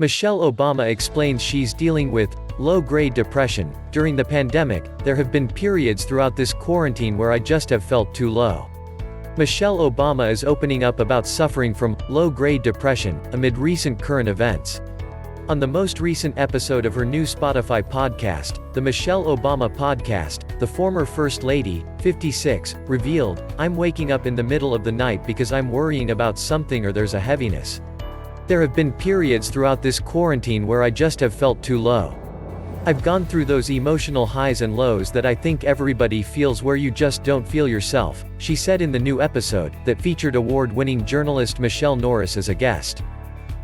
Michelle Obama explains she's dealing with low-grade depression. During the pandemic, there have been periods throughout this quarantine where I just have felt too low. Michelle Obama is opening up about suffering from low-grade depression amid recent current events. On the most recent episode of her new Spotify podcast, the Michelle Obama Podcast, the former First Lady, 56, revealed, "I'm waking up in the middle of the night because I'm worrying about something or there's a heaviness. There have been periods throughout this quarantine where I just have felt too low. I've gone through those emotional highs and lows that I think everybody feels where you just don't feel yourself," she said in the new episode, that featured award-winning journalist Michele Norris as a guest.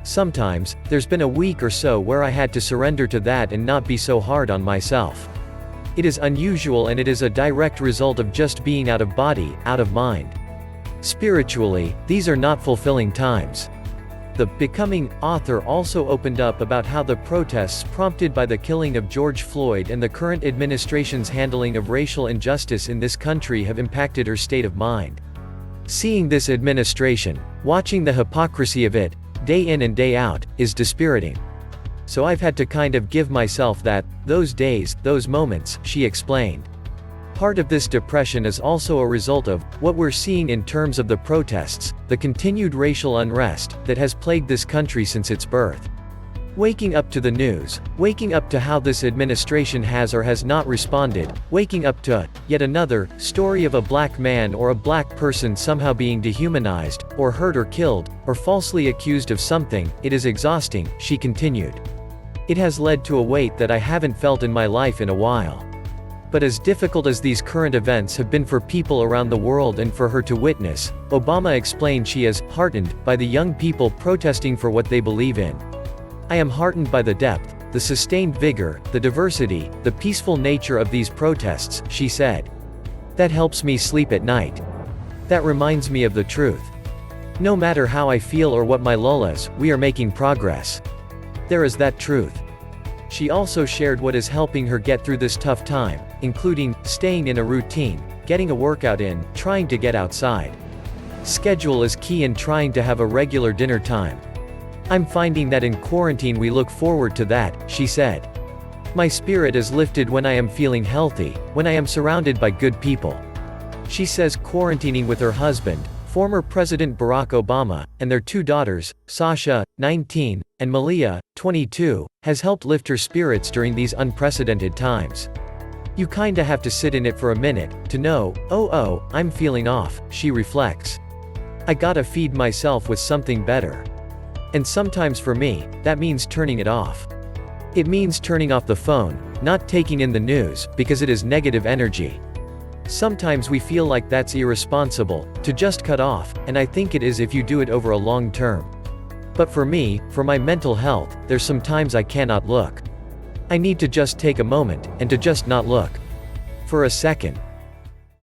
"Sometimes, there's been a week or so where I had to surrender to that and not be so hard on myself. It is unusual and it is a direct result of just being out of body, out of mind. Spiritually, these are not fulfilling times." The Becoming author also opened up about how the protests prompted by the killing of George Floyd and the current administration's handling of racial injustice in this country have impacted her state of mind. "Seeing this administration, watching the hypocrisy of it, day in and day out, is dispiriting. So I've had to kind of give myself those days, those moments," she explained. Part of this depression is also a result of what we're seeing in terms of the protests, the continued racial unrest that has plagued this country since its birth. Waking up to the news, waking up to how this administration has or has not responded, waking up to yet another story of a black man or a black person somehow being dehumanized, or hurt or killed, or falsely accused of something, it is exhausting, she continued. "It has led to a weight that I haven't felt in my life in a while. But as difficult as these current events have been for people around the world and for her to witness," Obama explained, she is heartened by the young people protesting for what they believe in. "I am heartened by the depth, the sustained vigor, the diversity, the peaceful nature of these protests," she said. "That helps me sleep at night. That reminds me of the truth. No matter how I feel or what my lull is, we are making progress. There is that truth." She also shared what is helping her get through this tough time, including staying in a routine, getting a workout in, trying to get outside. "Schedule is key in trying to have a regular dinner time. I'm finding that in quarantine we look forward to that," she said. "My spirit is lifted when I am feeling healthy, when I am surrounded by good people." She says quarantining with her husband, former President Barack Obama, and their two daughters, Sasha, 19, and Malia, 22, has helped lift her spirits during these unprecedented times. "You kinda have to sit in it for a minute, to know, oh, I'm feeling off," she reflects. "I gotta feed myself with something better. And sometimes for me, that means turning it off. It means turning off the phone, not taking in the news, because it is negative energy. Sometimes we feel like that's irresponsible, to just cut off, and I think it is if you do it over a long term. But for me, for my mental health, there's some times I cannot look. I need to just take a moment, and to just not look. For a second.